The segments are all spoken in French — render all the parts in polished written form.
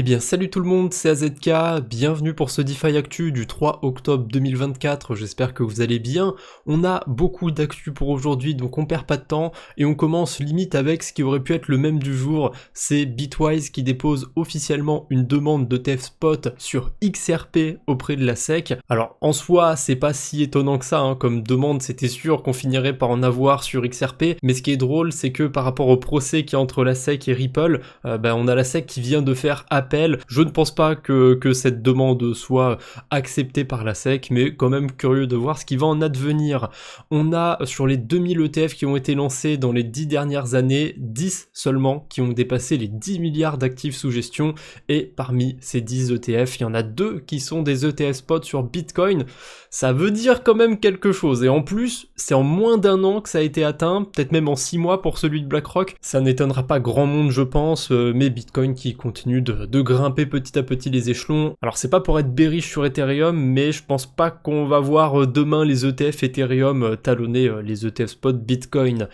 Eh bien salut tout le monde, c'est AZK, bienvenue pour ce DeFi Actu du 3 octobre 2024, j'espère que vous allez bien. On a beaucoup d'actu pour aujourd'hui, donc on perd pas de temps, et on commence limite avec ce qui aurait pu être le même du jour, c'est Bitwise qui dépose officiellement une demande d'ETF spot sur XRP auprès de la SEC. Alors en soi, c'est pas si étonnant que ça, hein, comme demande c'était sûr qu'on finirait par en avoir sur XRP, mais ce qui est drôle c'est que par rapport au procès qui est entre la SEC et Ripple, on a la SEC qui vient de faire appel. Je ne pense pas que cette demande soit acceptée par la SEC, mais quand même curieux de voir ce qui va en advenir. On a sur les 2000 ETF qui ont été lancés dans les 10 dernières années, 10 seulement qui ont dépassé les 10 milliards d'actifs sous gestion, et parmi ces 10 ETF, il y en a 2 qui sont des ETF spot sur Bitcoin. Ça veut dire quand même quelque chose, et en plus, c'est en moins d'un an que ça a été atteint, peut-être même en 6 mois pour celui de BlackRock. Ça n'étonnera pas grand monde je pense, mais Bitcoin qui continue de grimper petit à petit les échelons. Alors c'est pas pour être bearish sur Ethereum, mais je pense pas qu'on va voir demain les ETF Ethereum talonner les ETF spot Bitcoin.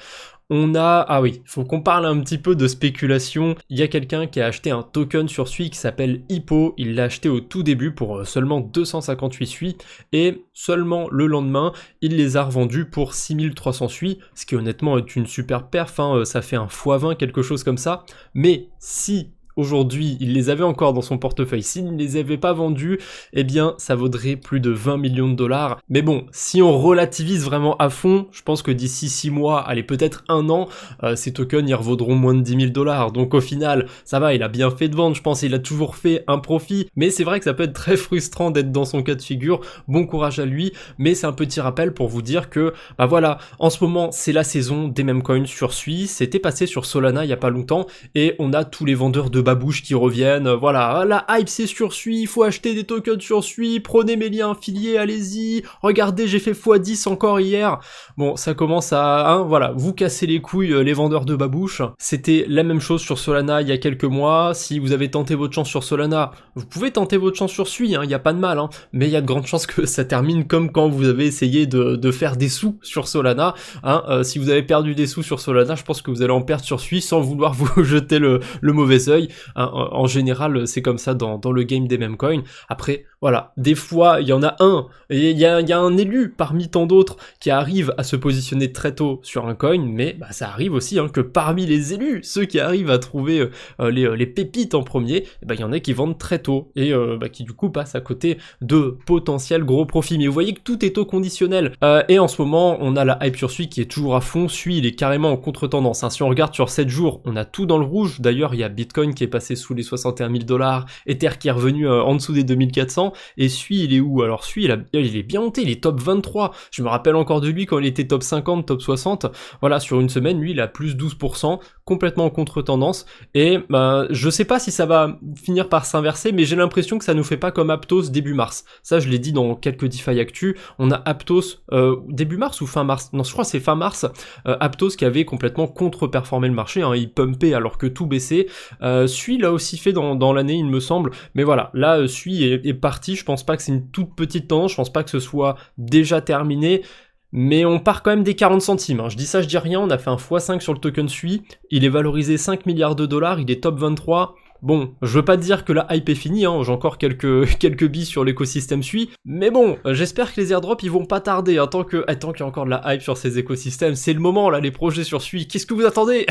On a, ah oui, faut qu'on parle un petit peu de spéculation. Il y a quelqu'un qui a acheté un token sur SUI qui s'appelle Hippo, il l'a acheté au tout début pour seulement 258 SUI, et seulement le lendemain, il les a revendus pour 6300 SUI, ce qui honnêtement est une super perf, hein, ça fait un x20, quelque chose comme ça, mais si aujourd'hui, il les avait encore dans son portefeuille, s'il ne les avait pas vendus, eh bien, ça vaudrait plus de 20 millions de dollars. Mais bon, si on relativise vraiment à fond, je pense que d'ici 6 mois, allez, peut-être un an, ces tokens, ils revaudront moins de 10 000 dollars. Donc au final, ça va, il a bien fait de vendre, je pense, il a toujours fait un profit. Mais c'est vrai que ça peut être très frustrant d'être dans son cas de figure. Bon courage à lui, mais c'est un petit rappel pour vous dire que, bah voilà, en ce moment, c'est la saison des meme coins sur SUI. C'était passé sur Solana il y a pas longtemps, et on a tous les vendeurs de babouches qui reviennent, voilà, la hype c'est sur SUI, il faut acheter des tokens sur SUI, prenez mes liens affiliés, allez-y, regardez j'ai fait x10 encore hier. Bon, ça commence à, hein, voilà, vous casser les couilles les vendeurs de babouches. C'était la même chose sur Solana il y a quelques mois. Si vous avez tenté votre chance sur Solana, vous pouvez tenter votre chance sur SUI, hein, il n'y a pas de mal, hein, mais il y a de grandes chances que ça termine comme quand vous avez essayé de faire des sous sur Solana, hein, si vous avez perdu des sous sur Solana, je pense que vous allez en perdre sur SUI sans vouloir vous jeter le mauvais œil. En général, c'est comme ça dans le game des meme coins. Après, voilà, des fois, il y en a un, et il y a un élu parmi tant d'autres qui arrive à se positionner très tôt sur un coin, mais bah, ça arrive aussi que parmi les élus, ceux qui arrivent à trouver les pépites en premier, il y en a qui vendent très tôt, et qui du coup passent à côté de potentiels gros profits. Mais vous voyez que tout est au conditionnel, et en ce moment, on a la hype sur SUI qui est toujours à fond. SUI, il est carrément en contre-tendance, hein. Si on regarde sur 7 jours, on a tout dans le rouge. D'ailleurs, il y a Bitcoin qui est passé sous les 61 000 dollars, Ether qui est revenu en dessous des 2400, et SUI il est où? Alors SUI il est bien monté, il est top 23, je me rappelle encore de lui quand il était top 50, top 60, voilà, sur une semaine, lui il a plus 12%, complètement en contre-tendance, et je sais pas si ça va finir par s'inverser, mais j'ai l'impression que ça nous fait pas comme Aptos début mars, ça je l'ai dit dans quelques DeFi Actu, on a Aptos début mars ou fin mars, non je crois que c'est fin mars, Aptos qui avait complètement contre-performé le marché, hein, il pumpait alors que tout baissait, SUI l'a aussi fait dans l'année il me semble, mais voilà, là SUI est parti, je pense pas que c'est une toute petite tendance, je pense pas que ce soit déjà terminé, mais on part quand même des 40 centimes, hein. Je dis ça, je dis rien, on a fait un x5 sur le token SUI, il est valorisé 5 milliards de dollars, il est top 23, bon, je veux pas dire que la hype est finie, hein, j'ai encore quelques billes sur l'écosystème SUI, mais bon, j'espère que les airdrops ils vont pas tarder, hein, tant qu'il y a encore de la hype sur ces écosystèmes, c'est le moment là, les projets sur SUI, qu'est-ce que vous attendez?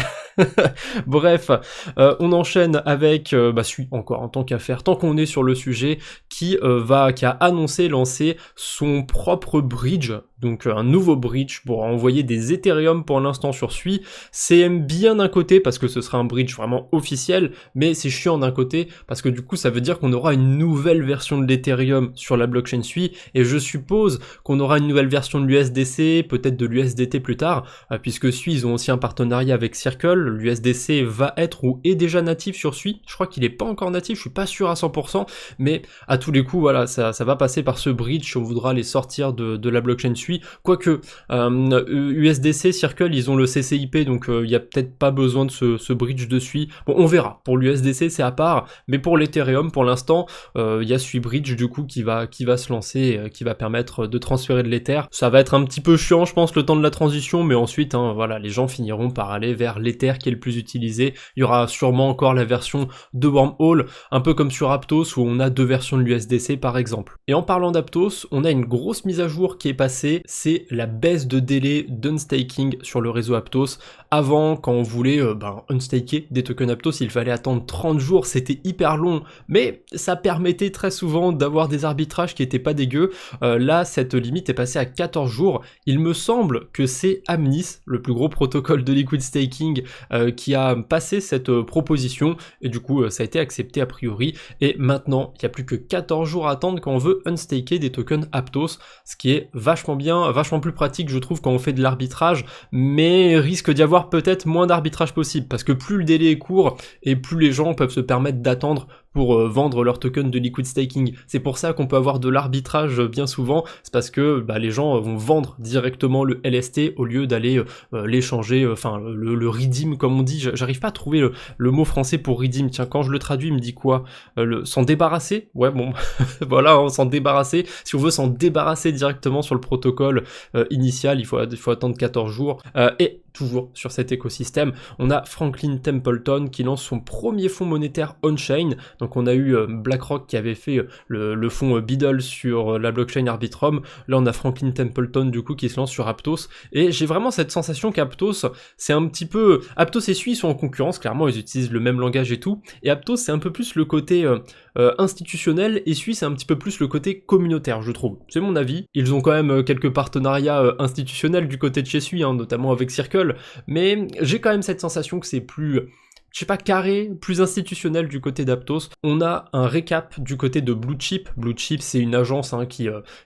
Bref, on enchaîne avec SUI encore, en tant qu'affaire, tant qu'on est sur le sujet, qui a annoncé lancer son propre bridge, donc un nouveau bridge pour envoyer des Ethereum pour l'instant sur SUI. C'est bien d'un côté parce que ce sera un bridge vraiment officiel, mais c'est chiant d'un côté parce que du coup ça veut dire qu'on aura une nouvelle version de l'Ethereum sur la blockchain SUI, et je suppose qu'on aura une nouvelle version de l'USDC, peut-être de l'USDT plus tard, puisque SUI ils ont aussi un partenariat avec Circle, l'USDC va être ou est déjà natif sur SUI, je crois qu'il est pas encore natif, je suis pas sûr à 100%, mais à tous les coups voilà, ça va passer par ce bridge si on voudra les sortir de la blockchain SUI. suit, quoique USDC, Circle, ils ont le CCIP, donc il n'y a peut-être pas besoin de ce bridge de SUI. Bon, on verra, pour l'USDC c'est à part, mais pour l'Ethereum pour l'instant, il y a SUI Bridge du coup qui va se lancer, qui va permettre de transférer de l'Ether. Ça va être un petit peu chiant je pense le temps de la transition, mais ensuite voilà, les gens finiront par aller vers l'Ether qui est le plus utilisé. Il y aura sûrement encore la version de Wormhole, un peu comme sur Aptos où on a deux versions de l'USDC par exemple. Et en parlant d'Aptos, on a une grosse mise à jour qui est passée, c'est la baisse de délai d'unstaking sur le réseau Aptos. Avant, quand on voulait unstaker des tokens Aptos, il fallait attendre 30 jours, c'était hyper long, mais ça permettait très souvent d'avoir des arbitrages qui étaient pas dégueux. Là, cette limite est passée à 14 jours. Il me semble que c'est Amnis, le plus gros protocole de liquid staking, qui a passé cette proposition, et du coup, ça a été accepté a priori, et maintenant, il n'y a plus que 14 jours à attendre quand on veut unstaker des tokens Aptos, ce qui est vachement bien, vachement plus pratique, je trouve, quand on fait de l'arbitrage, mais risque d'y avoir peut-être moins d'arbitrage possible, parce que plus le délai est court, et plus les gens peuvent se permettre d'attendre pour vendre leurs tokens de liquid staking. C'est pour ça qu'on peut avoir de l'arbitrage bien souvent, c'est parce que les gens vont vendre directement le LST au lieu d'aller l'échanger, enfin le redeem comme on dit, j'arrive pas à trouver le mot français pour redeem, tiens quand je le traduis il me dit quoi, s'en débarrasser, ouais bon, voilà, hein, s'en débarrasser, si on veut s'en débarrasser directement sur le protocole initial, il faut attendre 14 jours, et toujours sur cet écosystème, on a Franklin Templeton qui lance son premier fonds monétaire on-chain. Donc on a eu BlackRock qui avait fait le fonds Beedle sur la blockchain Arbitrum. Là on a Franklin Templeton du coup qui se lance sur Aptos. Et j'ai vraiment cette sensation qu'Aptos, c'est un petit peu... Aptos et SUI sont en concurrence, clairement ils utilisent le même langage et tout. Et Aptos c'est un peu plus le côté institutionnel et SUI c'est un petit peu plus le côté communautaire je trouve. C'est mon avis. Ils ont quand même quelques partenariats institutionnels du côté de chez SUI, hein, notamment avec Circle. Mais j'ai quand même cette sensation que c'est plus... je sais pas, carré, plus institutionnel du côté d'Aptos. On a un récap du côté de Blue Chip. Blue Chip, c'est une agence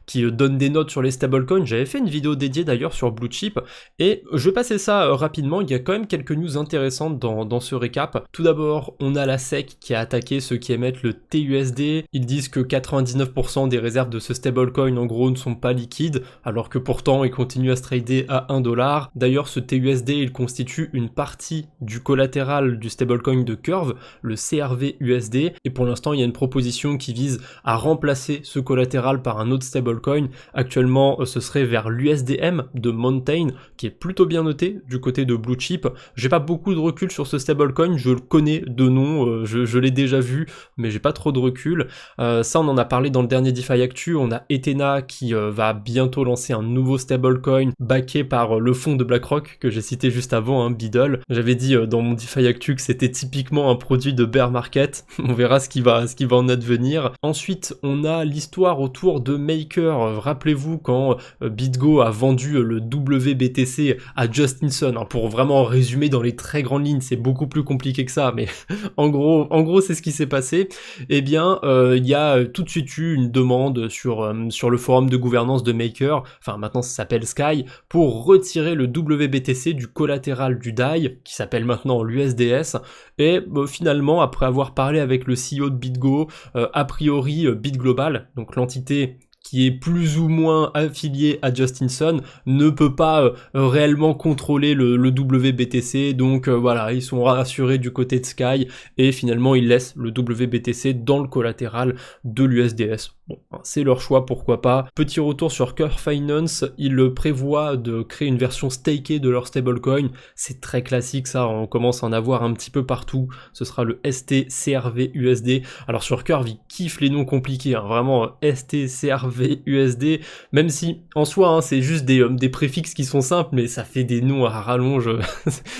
qui donne des notes sur les stablecoins. J'avais fait une vidéo dédiée d'ailleurs sur Blue Chip, et je vais passer ça rapidement. Il y a quand même quelques news intéressantes dans ce récap. Tout d'abord, on a la SEC qui a attaqué ceux qui émettent le TUSD. Ils disent que 99% des réserves de ce stablecoin, en gros, ne sont pas liquides, alors que pourtant, ils continuent à se trader à 1$. D'ailleurs, ce TUSD, il constitue une partie du collatéral du stablecoin de Curve, le CRV-USD, et pour l'instant il y a une proposition qui vise à remplacer ce collatéral par un autre stablecoin. Actuellement ce serait vers l'USDM de Mountain, qui est plutôt bien noté du côté de Blue Chip. J'ai pas beaucoup de recul sur ce stablecoin, je le connais de nom, je l'ai déjà vu, mais j'ai pas trop de recul. Ça on en a parlé dans le dernier DeFi Actu. On a Ethena qui va bientôt lancer un nouveau stablecoin backé par le fonds de BlackRock que j'ai cité juste avant, hein, Beedle. J'avais dit dans mon DeFi Actu que c'était typiquement un produit de bear market. On verra ce qui va en advenir. Ensuite, on a l'histoire autour de Maker. Rappelez-vous quand BitGo a vendu le WBTC à Justinson. Alors, pour vraiment résumer dans les très grandes lignes, c'est beaucoup plus compliqué que ça, mais en gros, c'est ce qui s'est passé. Eh bien, il y a tout de suite eu une demande sur le forum de gouvernance de Maker, enfin maintenant ça s'appelle Sky, pour retirer le WBTC du collatéral du DAI, qui s'appelle maintenant l'USDS. Et finalement, après avoir parlé avec le CEO de BitGo, a priori BitGlobal, donc l'entité qui est plus ou moins affilié à Justinson, ne peut pas réellement contrôler le WBTC, donc voilà, ils sont rassurés du côté de Sky, et finalement ils laissent le WBTC dans le collatéral de l'USDS. Bon, c'est leur choix, pourquoi pas. Petit retour sur Curve Finance, ils prévoient de créer une version stakée de leur stablecoin. C'est très classique ça, on commence à en avoir un petit peu partout. Ce sera le STCRV-USD. Alors sur Curve, ils kiffent les noms compliqués, hein, vraiment STCRV-USD, même si en soi hein, c'est juste des préfixes qui sont simples, mais ça fait des noms à rallonge.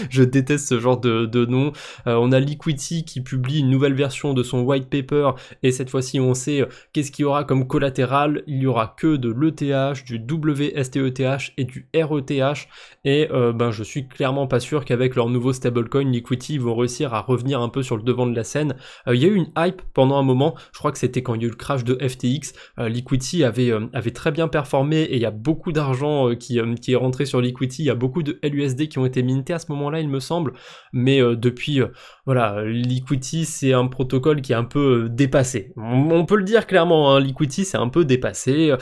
Je déteste ce genre de noms. On a Liquidity qui publie une nouvelle version de son white paper, et cette fois-ci on sait qu'est-ce qu'il y aura comme collatéral. Il y aura que de l'ETH, du WSTETH et du RETH, et je suis clairement pas sûr qu'avec leur nouveau stablecoin Liquidity ils vont réussir à revenir un peu sur le devant de la scène. Il y a eu une hype pendant un moment, je crois que c'était quand il y a eu le crash de FTX, Liquidity avait très bien performé, et il y a beaucoup d'argent qui est rentré sur Liquidity. Il y a beaucoup de LUSD qui ont été mintés à ce moment-là il me semble, mais depuis voilà, Liquidity c'est un protocole qui est un peu dépassé, on peut le dire clairement, hein. Liquidity, c'est un peu dépassé.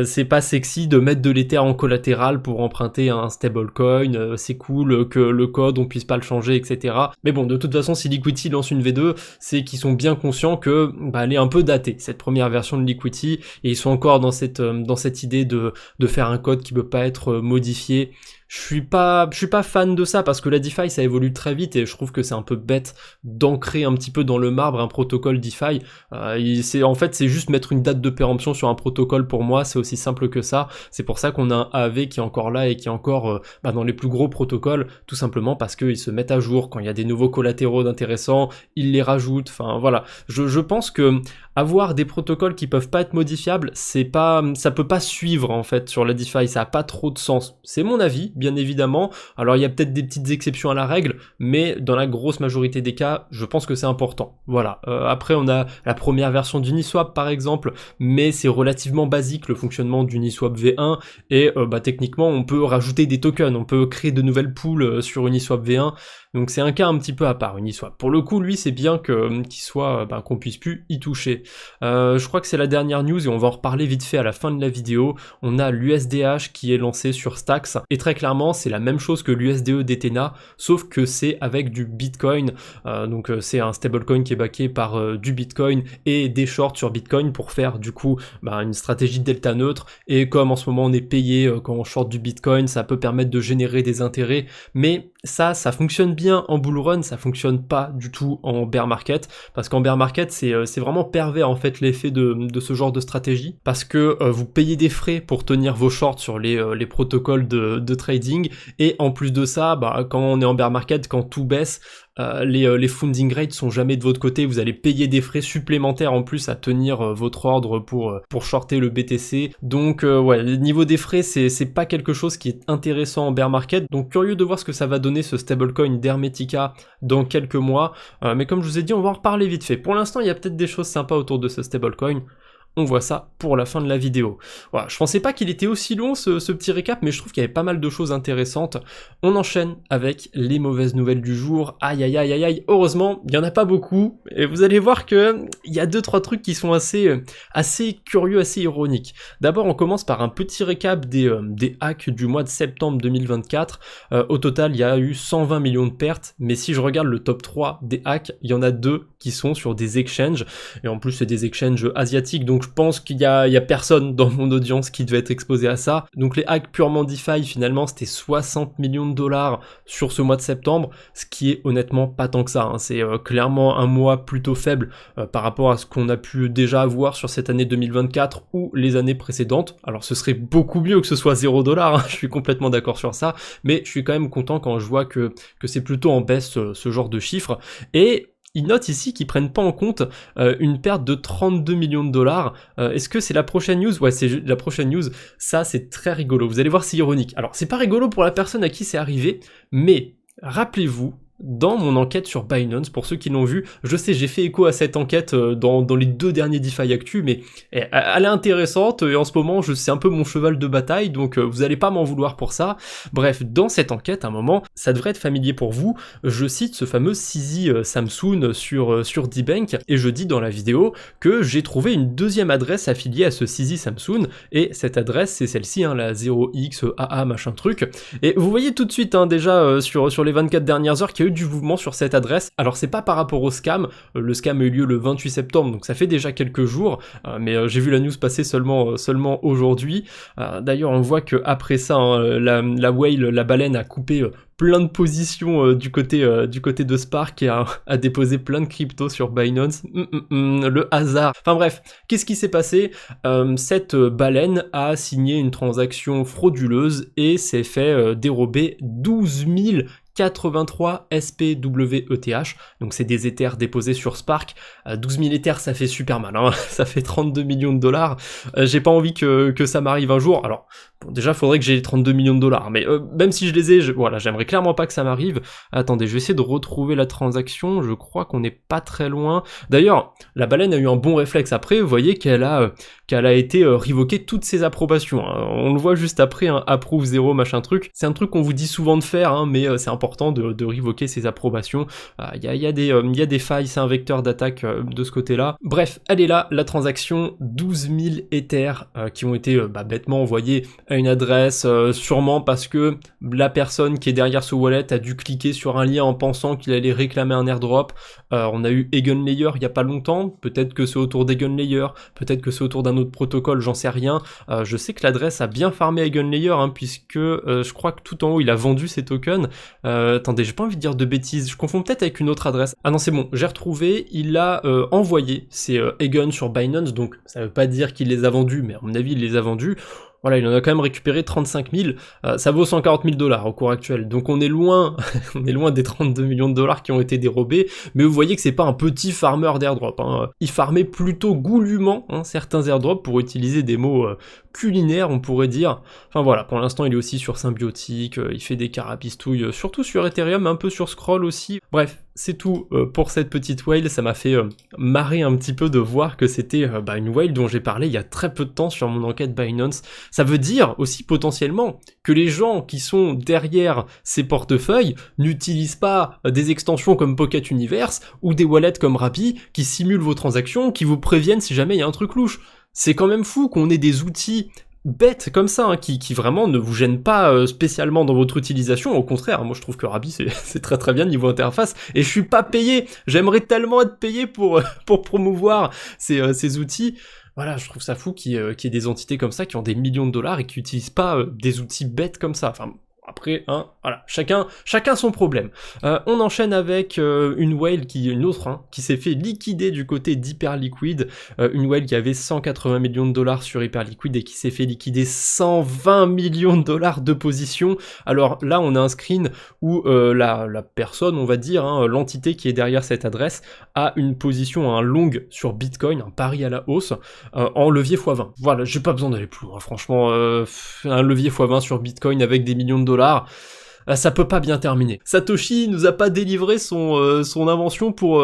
C'est pas sexy de mettre de l'Ether en collatéral pour emprunter un stablecoin, c'est cool que le code on puisse pas le changer, etc. Mais bon, de toute façon, si Liquidity lance une V2, c'est qu'ils sont bien conscients que elle est un peu datée, cette première version de Liquidity, et ils sont encore dans cette idée de faire un code qui peut pas être modifié. Je suis pas fan de ça parce que la DeFi ça évolue très vite et je trouve que c'est un peu bête d'ancrer un petit peu dans le marbre un protocole DeFi. C'est juste mettre une date de péremption sur un protocole pour moi, c'est aussi simple que ça. C'est pour ça qu'on a un AAV qui est encore là et qui est encore dans les plus gros protocoles, tout simplement parce qu'ils se mettent à jour quand il y a des nouveaux collatéraux d'intéressants, ils les rajoutent. Enfin voilà, je pense que avoir des protocoles qui peuvent pas être modifiables, ça peut pas suivre en fait sur la DeFi, ça a pas trop de sens. C'est mon avis, bien évidemment. Alors il y a peut-être des petites exceptions à la règle, mais dans la grosse majorité des cas, je pense que c'est important. Voilà. Après on a la première version d'Uniswap par exemple, mais c'est relativement basique le fonctionnement d'Uniswap V1 et techniquement on peut rajouter des tokens, on peut créer de nouvelles pools sur Uniswap V1. Donc c'est un cas un petit peu à part, Uniswap. Pour le coup, lui, c'est bien qu'on puisse plus y toucher. Je crois que c'est la dernière news et on va en reparler vite fait à la fin de la vidéo. On a l'USDH qui est lancé sur Stacks et très clairement, c'est la même chose que l'USDE d'Ethena, sauf que c'est avec du Bitcoin. C'est un stablecoin qui est backé par du Bitcoin et des shorts sur Bitcoin pour faire du coup une stratégie de delta neutre. Et comme en ce moment on est payé quand on short du Bitcoin, ça peut permettre de générer des intérêts, mais ça fonctionne bien en bull run, ça fonctionne pas du tout en bear market, parce qu'en bear market c'est vraiment pervers en fait l'effet de ce genre de stratégie, parce que vous payez des frais pour tenir vos shorts sur les protocoles de trading, et en plus de ça, quand on est en bear market, quand tout baisse, les funding rates sont jamais de votre côté, vous allez payer des frais supplémentaires en plus à tenir votre ordre pour shorter le BTC. Donc niveau des frais, c'est pas quelque chose qui est intéressant en bear market. Donc curieux de voir ce que ça va donner ce stablecoin d'Hermetica dans quelques mois. Mais comme je vous ai dit, on va en reparler vite fait. Pour l'instant, il y a peut-être des choses sympas autour de ce stablecoin. On voit ça pour la fin de la vidéo. Voilà, je pensais pas qu'il était aussi long ce petit récap, mais je trouve qu'il y avait pas mal de choses intéressantes. On enchaîne avec les mauvaises nouvelles du jour. Aïe aïe aïe aïe aïe, heureusement, il y en a pas beaucoup, et vous allez voir que il y a 2-3 trucs qui sont assez curieux, assez ironiques. D'abord, on commence par un petit récap des hacks du mois de septembre 2024. Au total, il y a eu 120 millions de pertes, mais si je regarde le top 3 des hacks, il y en a 2 qui sont sur des exchanges, et en plus c'est des exchanges asiatiques, donc je pense qu'il y a personne dans mon audience qui devait être exposé à ça. Donc les hacks purement DeFi, finalement, c'était 60 millions de dollars sur ce mois de septembre, ce qui est honnêtement pas tant que ça, hein. C'est clairement un mois plutôt faible par rapport à ce qu'on a pu déjà avoir sur cette année 2024 ou les années précédentes. Alors ce serait beaucoup mieux que ce soit 0 $, hein, je suis complètement d'accord sur ça, mais je suis quand même content quand je vois que c'est plutôt en baisse ce genre de chiffres. Et ils notent ici qu'ils prennent pas en compte une perte de 32 millions de dollars. Est-ce que c'est la prochaine news? Ouais, c'est la prochaine news. Ça, c'est très rigolo. Vous allez voir, c'est ironique. Alors, c'est pas rigolo pour la personne à qui c'est arrivé, mais rappelez-vous, dans mon enquête sur Binance, pour ceux qui l'ont vu, je sais, j'ai fait écho à cette enquête dans les 2 derniers DeFi Actu, mais elle est intéressante, et en ce moment, c'est un peu mon cheval de bataille, donc vous allez pas m'en vouloir pour ça. Bref, dans cette enquête, à un moment, ça devrait être familier pour vous, je cite ce fameux CZ Samsung sur DBank, et je dis dans la vidéo que j'ai trouvé une deuxième adresse affiliée à ce CZ Samsung, et cette adresse, c'est celle-ci, hein, la 0xAA machin truc, et vous voyez tout de suite, hein, déjà, sur les 24 dernières heures, qu'il y a eu du mouvement sur cette adresse. Alors c'est pas par rapport au scam, le scam a eu lieu le 28 septembre, donc ça fait déjà quelques jours, mais j'ai vu la news passer seulement aujourd'hui. D'ailleurs on voit que après ça, hein, la whale, la baleine a coupé plein de positions du côté de Spark et a déposé plein de cryptos sur Binance. Le hasard. Enfin bref, qu'est-ce qui s'est passé? Cette baleine a signé une transaction frauduleuse et s'est fait dérober 12 083 SPWETH, donc c'est des Ethers déposés sur Spark. 12 000 Ethers, ça fait super mal, hein. Ça fait 32 millions de dollars. J'ai pas envie que ça m'arrive un jour. Alors Bon, déjà, faudrait que j'ai les 32 millions de dollars, mais même si je les ai, voilà, j'aimerais clairement pas que ça m'arrive. Attendez, je vais essayer de retrouver la transaction, je crois qu'on n'est pas très loin. D'ailleurs, la baleine a eu un bon réflexe après, vous voyez qu'elle a été révoquée toutes ses approbations, hein. On le voit juste après, hein, approve 0, machin truc. C'est un truc qu'on vous dit souvent de faire, hein, mais c'est important de révoquer ses approbations. Il y a des failles, c'est un vecteur d'attaque de ce côté-là. Bref, elle est là, la transaction, 12 000 Ethers qui ont été bêtement envoyés à une adresse, sûrement parce que la personne qui est derrière ce wallet a dû cliquer sur un lien en pensant qu'il allait réclamer un airdrop. On a eu Eigenlayer il y a pas longtemps, peut-être que c'est autour d'Eigenlayer, peut-être que c'est autour d'un autre protocole, j'en sais rien. Je sais que l'adresse a bien farmé Eigenlayer, hein, puisque je crois que tout en haut il a vendu ses tokens. Attendez, j'ai pas envie de dire de bêtises, je confonds peut-être avec une autre adresse. Ah non, c'est bon, j'ai retrouvé, il a envoyé ses Eigen sur Binance, donc ça veut pas dire qu'il les a vendus, mais à mon avis il les a vendus. Voilà, il en a quand même récupéré 35 000, ça vaut 140 000 dollars au cours actuel, donc on est loin, on est loin des 32 millions de dollars qui ont été dérobés, mais vous voyez que c'est pas un petit farmer d'airdrop, hein. Il farmait plutôt goulûment, hein, certains airdrops, pour utiliser des mots culinaires, on pourrait dire. Enfin voilà, pour l'instant il est aussi sur Symbiotic, il fait des carapistouilles, surtout sur Ethereum, un peu sur Scroll aussi. Bref, c'est tout pour cette petite whale, ça m'a fait marrer un petit peu de voir que c'était une whale dont j'ai parlé il y a très peu de temps sur mon enquête Binance. Ça veut dire aussi potentiellement que les gens qui sont derrière ces portefeuilles n'utilisent pas des extensions comme Pocket Universe ou des wallets comme Rappi qui simulent vos transactions, qui vous préviennent si jamais il y a un truc louche. C'est quand même fou qu'on ait des outils bêtes comme ça, hein, qui vraiment ne vous gênent pas spécialement dans votre utilisation. Au contraire, moi je trouve que Rappi c'est très très bien niveau interface, et je suis pas payé, j'aimerais tellement être payé pour promouvoir ces outils. Voilà, je trouve ça fou qu'il y ait des entités comme ça qui ont des millions de dollars et qui utilisent pas des outils bêtes comme ça. Enfin, après, hein, voilà, chacun son problème. On enchaîne avec une whale une autre, hein, qui s'est fait liquider du côté d'Hyperliquid, une whale qui avait 180 millions de dollars sur Hyperliquid et qui s'est fait liquider 120 millions de dollars de position. Alors là, on a un screen où la personne, on va dire, hein, l'entité qui est derrière cette adresse, a une position, un long sur Bitcoin, un pari à la hausse, en levier x20. Voilà, j'ai pas besoin d'aller plus loin, franchement, un levier x20 sur Bitcoin avec des millions de dollars, ça peut pas bien terminer. Satoshi nous a pas délivré son invention pour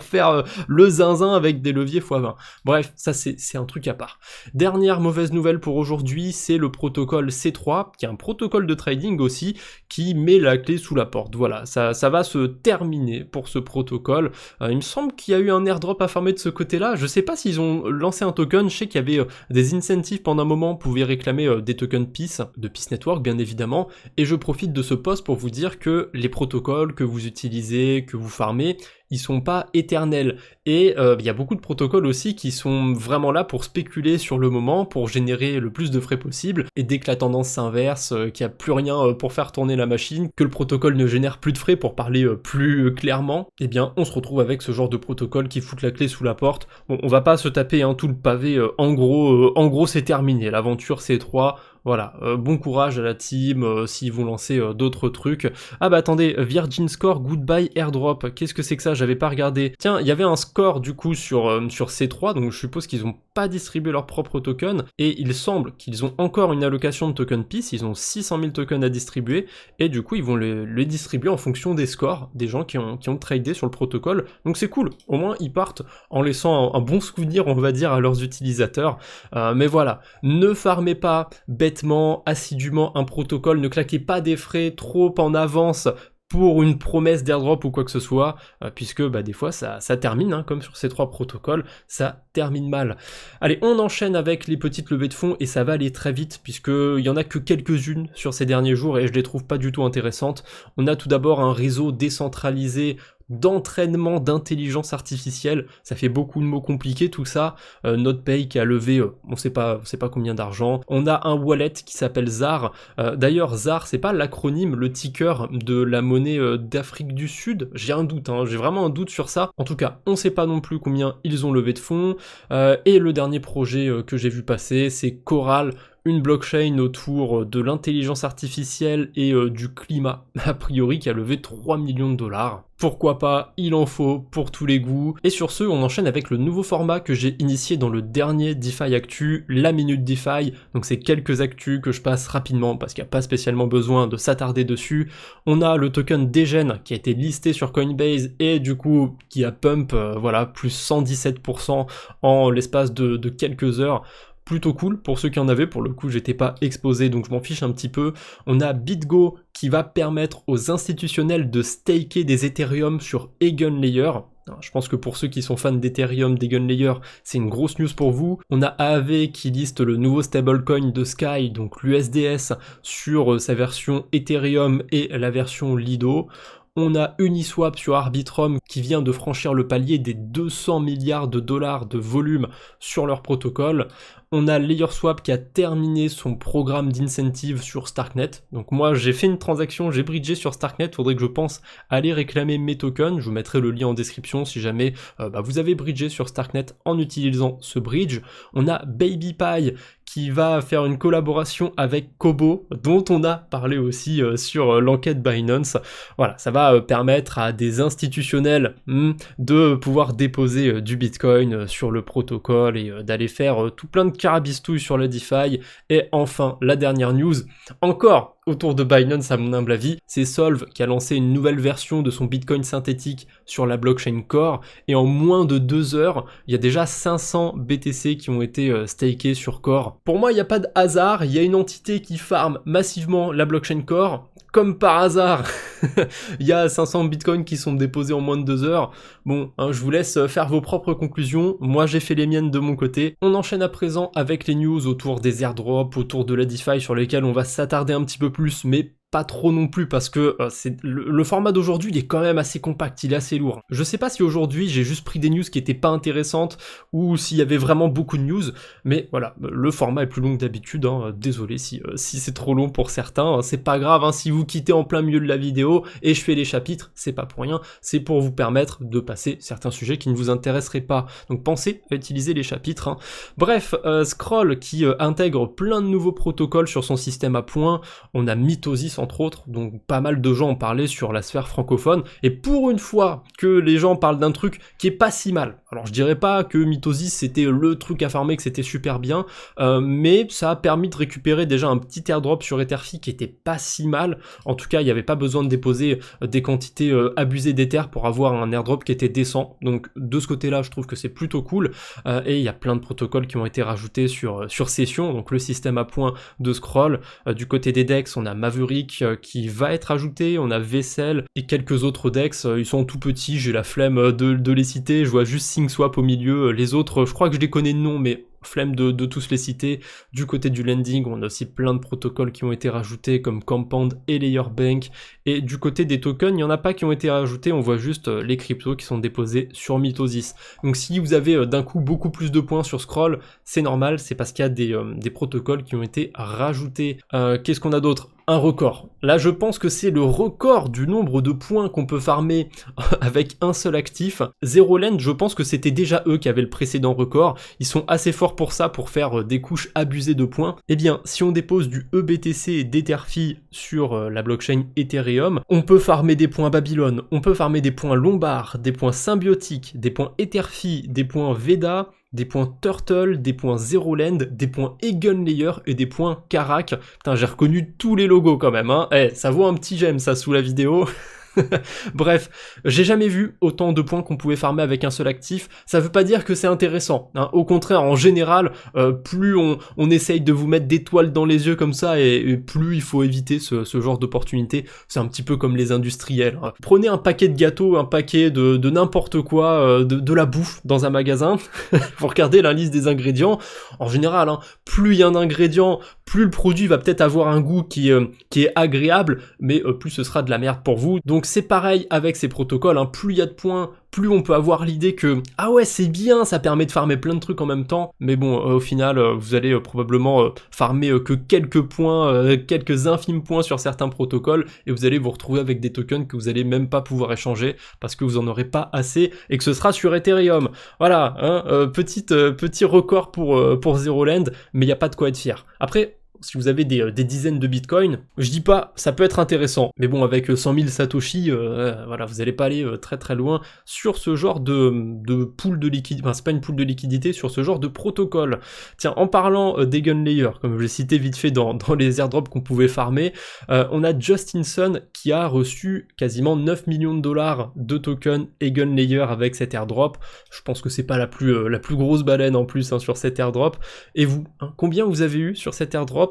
faire le zinzin avec des leviers x20. Bref, ça c'est un truc à part. Dernière mauvaise nouvelle pour aujourd'hui, c'est le protocole C3, qui est un protocole de trading aussi, qui met la clé sous la porte. Voilà, ça va se terminer pour ce protocole. Il me semble qu'il y a eu un airdrop à farmer de ce côté-là. Je sais pas s'ils ont lancé un token, je sais qu'il y avait des incentives pendant un moment, vous pouvez réclamer des tokens Peace, de Peace Network bien évidemment, et je profite de ce post pour vous dire que les protocoles que vous utilisez, que vous farmez, ils sont pas éternels, et il y a beaucoup de protocoles aussi qui sont vraiment là pour spéculer sur le moment, pour générer le plus de frais possible, et dès que la tendance s'inverse, qu'il n'y a plus rien pour faire tourner la machine, que le protocole ne génère plus de frais pour parler plus clairement, eh bien on se retrouve avec ce genre de protocole qui fout la clé sous la porte. Bon, on va pas se taper tout le pavé, en gros c'est terminé, l'aventure C3, voilà, bon courage à la team, s'ils vont lancer d'autres trucs. Ah bah attendez, Virgin Score Goodbye Airdrop, qu'est-ce que c'est que ça? J'avais pas regardé. Tiens, il y avait un score du coup sur C3, donc je suppose qu'ils ont pas distribué leur propre token, et il semble qu'ils ont encore une allocation de token Peace, ils ont 600 000 tokens à distribuer, et du coup ils vont les distribuer en fonction des scores des gens qui ont tradé sur le protocole, donc c'est cool, au moins ils partent en laissant un bon souvenir, on va dire, à leurs utilisateurs. Mais voilà, ne farmez pas bêtement, assidûment un protocole, ne claquez pas des frais trop en avance pour une promesse d'airdrop ou quoi que ce soit, puisque des fois ça termine, hein, comme sur ces trois protocoles, ça termine mal. Allez, on enchaîne avec les petites levées de fonds, et ça va aller très vite, puisqu'il y en a que quelques-unes sur ces derniers jours, et je les trouve pas du tout intéressantes. On a tout d'abord un réseau décentralisé d'entraînement d'intelligence artificielle, ça fait beaucoup de mots compliqués tout ça. NotPay qui a levé on sait pas combien d'argent. On a un wallet qui s'appelle ZAR, d'ailleurs ZAR c'est pas l'acronyme, le ticker de la monnaie d'Afrique du Sud, j'ai un doute, hein, j'ai vraiment un doute sur ça. En tout cas on sait pas non plus combien ils ont levé de fonds. Et le dernier projet que j'ai vu passer, c'est Coral, une blockchain autour de l'intelligence artificielle et du climat, a priori qui a levé 3 millions de dollars. Pourquoi pas, il en faut pour tous les goûts. Et sur ce, on enchaîne avec le nouveau format que j'ai initié dans le dernier DeFi Actu, la Minute DeFi. Donc c'est quelques actus que je passe rapidement parce qu'il n'y a pas spécialement besoin de s'attarder dessus. On a le token Degen qui a été listé sur Coinbase et du coup qui a pump, voilà, plus 117% en l'espace de quelques heures. Plutôt cool pour ceux qui en avaient, pour le coup j'étais pas exposé donc je m'en fiche un petit peu. On a BitGo qui va permettre aux institutionnels de staker des Ethereum sur EigenLayer. Alors, je pense que pour ceux qui sont fans d'Ethereum, d'EigenLayer, c'est une grosse news pour vous. On a Aave qui liste le nouveau stablecoin de Sky, donc l'USDS, sur sa version Ethereum et la version Lido. On a Uniswap sur Arbitrum qui vient de franchir le palier des 200 milliards de dollars de volume sur leur protocole. On a LayerSwap qui a terminé son programme d'incentive sur Starknet. Donc moi j'ai fait une transaction, j'ai bridgé sur Starknet, faudrait que je pense aller réclamer mes tokens. Je vous mettrai le lien en description si jamais vous avez bridgé sur Starknet en utilisant ce bridge. On a BabyPie qui va faire une collaboration avec Kobo, dont on a parlé aussi sur l'enquête Binance. Voilà, ça va permettre à des institutionnels de pouvoir déposer du Bitcoin sur le protocole et d'aller faire tout plein de carabistouilles sur la DeFi. Et enfin, la dernière news, encore autour de Binance à mon humble avis, c'est Solv qui a lancé une nouvelle version de son Bitcoin synthétique sur la blockchain Core, et en moins de 2 heures, il y a déjà 500 BTC qui ont été stakés sur Core. Pour moi, il n'y a pas de hasard, il y a une entité qui farm massivement la blockchain Core, comme par hasard, il y a 500 bitcoins qui sont déposés en moins de 2 heures. Bon, je vous laisse faire vos propres conclusions. Moi, j'ai fait les miennes de mon côté. On enchaîne à présent avec les news autour des airdrops, autour de la DeFi, sur lesquels on va s'attarder un petit peu plus, mais pas trop non plus parce que c'est le format d'aujourd'hui il est quand même assez compact, il est assez lourd. Je sais pas si aujourd'hui j'ai juste pris des news qui étaient pas intéressantes ou s'il y avait vraiment beaucoup de news, mais voilà, le format est plus long que d'habitude, désolé si c'est trop long pour certains, c'est pas grave, si vous quittez en plein milieu de la vidéo et je fais les chapitres, c'est pas pour rien, c'est pour vous permettre de passer certains sujets qui ne vous intéresseraient pas, donc pensez à utiliser les chapitres. Bref, Scroll qui intègre plein de nouveaux protocoles sur son système à points, on a Mitosis entre autres, donc pas mal de gens en parlaient sur la sphère francophone, et pour une fois que les gens parlent d'un truc qui est pas si mal, alors je dirais pas que Mitosis c'était le truc à farmer, que c'était super bien, mais ça a permis de récupérer déjà un petit airdrop sur Etherfi qui était pas si mal, en tout cas il n'y avait pas besoin de déposer des quantités abusées d'Ether pour avoir un airdrop qui était décent, donc de ce côté là je trouve que c'est plutôt cool, et il y a plein de protocoles qui ont été rajoutés sur Session, donc le système à points de Scroll. Du côté des DEX on a Maverick qui va être ajouté, on a Vessel et quelques autres DEX, ils sont tout petits, j'ai la flemme de les citer, je vois juste SingSwap au milieu, les autres je crois que je les connais de nom mais flemme de tous les citer. Du côté du lending, on a aussi plein de protocoles qui ont été rajoutés comme Compound et Layerbank, et du côté des tokens, il n'y en a pas qui ont été rajoutés, on voit juste les cryptos qui sont déposés sur Mitosis. Donc si vous avez d'un coup beaucoup plus de points sur Scroll, c'est normal, c'est parce qu'il y a des protocoles qui ont été rajoutés. Qu'est-ce qu'on a d'autre ? Un record. Là, je pense que c'est le record du nombre de points qu'on peut farmer avec un seul actif. Zeroland, je pense que c'était déjà eux qui avaient le précédent record. Ils sont assez forts pour ça, pour faire des couches abusées de points. Eh bien, si on dépose du EBTC et d'Etherfi sur la blockchain Ethereum, on peut farmer des points Babylone, on peut farmer des points Lombard, des points Symbiotic, des points Etherfi, des points Veda, des points Turtle, des points Zeroland, des points EigenLayer et des points Karak. Putain, j'ai reconnu tous les logos quand même, ça vaut un petit j'aime ça sous la vidéo. Bref, j'ai jamais vu autant de points qu'on pouvait farmer avec un seul actif. Ça veut pas dire que c'est intéressant, Au contraire, en général, plus on essaye de vous mettre des toiles dans les yeux comme ça, et plus il faut éviter ce genre d'opportunité. C'est un petit peu comme les industriels. Prenez un paquet de gâteaux, un paquet de n'importe quoi, de la bouffe dans un magasin. Vous regardez la liste des ingrédients. En général, plus il y a un ingrédient, plus le produit va peut-être avoir un goût qui est agréable, mais plus ce sera de la merde pour vous. Donc c'est pareil avec ces protocoles, plus il y a de points, plus on peut avoir l'idée que ah ouais c'est bien, ça permet de farmer plein de trucs en même temps, mais bon au final vous allez probablement farmer que quelques points, quelques infimes points sur certains protocoles, et vous allez vous retrouver avec des tokens que vous allez même pas pouvoir échanger parce que vous en aurez pas assez et que ce sera sur Ethereum. Voilà, hein, petit record pour Zero Land, mais il n'y a pas de quoi être fier. Après, si vous avez des dizaines de bitcoins, je dis pas, ça peut être intéressant, mais bon, avec 100 000 satoshi, voilà, vous allez pas aller très très loin sur ce genre de pool de liquidité, enfin c'est pas une pool de liquidité, sur ce genre de protocole. Tiens, en parlant d'Eigenlayer, comme je l'ai cité vite fait dans les airdrops qu'on pouvait farmer, on a Justinson qui a reçu quasiment 9 millions de dollars de tokens Eigenlayer avec cet airdrop. Je pense que c'est pas la plus grosse baleine en plus hein, sur cet airdrop. Et vous, hein, combien vous avez eu sur cet airdrop?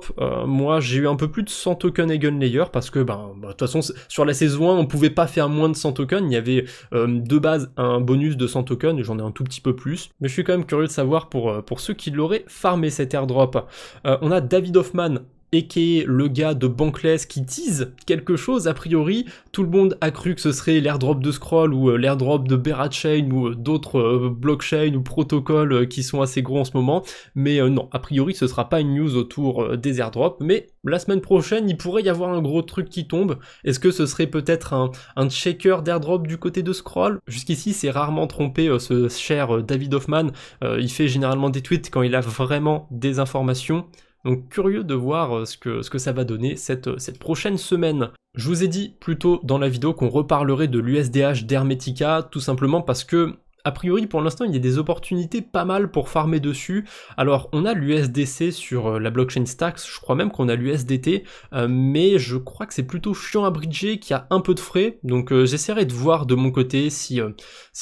Moi j'ai eu un peu plus de 100 tokens Eigenlayer parce que de toute façon sur la saison 1 on pouvait pas faire moins de 100 tokens, il y avait de base un bonus de 100 tokens et j'en ai un tout petit peu plus, mais je suis quand même curieux de savoir pour ceux qui l'auraient farmé cet airdrop. On a David Hoffman aka le gars de Bankless qui tease quelque chose. A priori tout le monde a cru que ce serait l'airdrop de Scroll ou l'airdrop de Berachain ou d'autres blockchains ou protocoles qui sont assez gros en ce moment, mais non, a priori ce sera pas une news autour des airdrops, mais la semaine prochaine il pourrait y avoir un gros truc qui tombe. Est-ce que ce serait peut-être un checker d'airdrop du côté de Scroll? Jusqu'ici c'est rarement trompé ce cher David Hoffman, il fait généralement des tweets quand il a vraiment des informations. Donc curieux de voir ce que ça va donner cette prochaine semaine. Je vous ai dit plus tôt dans la vidéo qu'on reparlerait de l'USDH d'Hermetica, tout simplement parce que a priori, pour l'instant, il y a des opportunités pas mal pour farmer dessus. Alors, on a l'USDC sur la blockchain Stacks, je crois même qu'on a l'USDT, mais je crois que c'est plutôt chiant à bridger, qu'il y a un peu de frais, donc j'essaierai de voir de mon côté s'il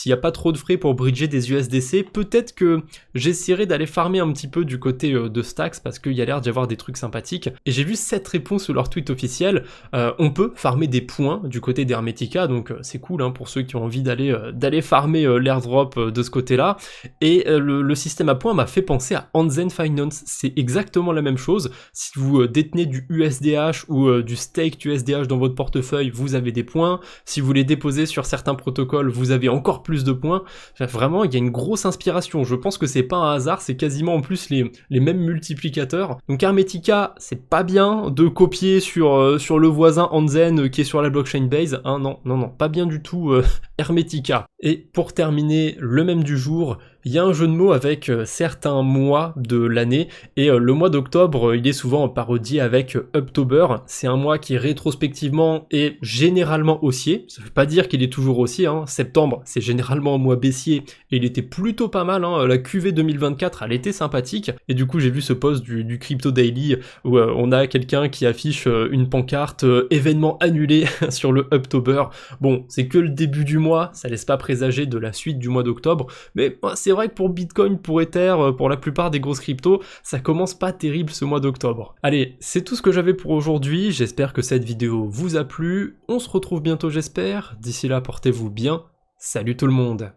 n'y a pas trop de frais pour bridger des USDC. Peut-être que j'essaierai d'aller farmer un petit peu du côté de Stacks, parce qu'il y a l'air d'y avoir des trucs sympathiques. Et j'ai vu cette réponse sur leur tweet officiel, on peut farmer des points du côté d'Hermetica, donc c'est cool hein, pour ceux qui ont envie d'aller farmer l'airdrop de ce côté-là, et le système à points m'a fait penser à Anzen Finance, c'est exactement la même chose. Si vous détenez du USDH ou du staked USDH dans votre portefeuille, vous avez des points. Si vous les déposez sur certains protocoles, vous avez encore plus de points. Vraiment, il y a une grosse inspiration. Je pense que c'est pas un hasard, c'est quasiment en plus les mêmes multiplicateurs. Donc Hermetica, c'est pas bien de copier sur le voisin Anzen qui est sur la blockchain base. Hein, non, pas bien du tout Hermetica. Et pour terminer, le même du jour, il y a un jeu de mots avec certains mois de l'année, et le mois d'octobre, il est souvent parodié avec Uptober. C'est un mois qui rétrospectivement est généralement haussier, ça veut pas dire qu'il est toujours haussier, hein. Septembre c'est généralement un mois baissier, et il était plutôt pas mal, hein. La QV 2024 elle était sympathique, et du coup j'ai vu ce post du Crypto Daily où on a quelqu'un qui affiche une pancarte événement annulé sur le Uptober. Bon, c'est que le début du mois, ça laisse pas présager de la suite du mois d'octobre, mais c'est vrai que pour Bitcoin, pour Ether, pour la plupart des grosses cryptos, ça commence pas terrible ce mois d'octobre. Allez, c'est tout ce que j'avais pour aujourd'hui, j'espère que cette vidéo vous a plu, on se retrouve bientôt j'espère, d'ici là portez-vous bien, salut tout le monde.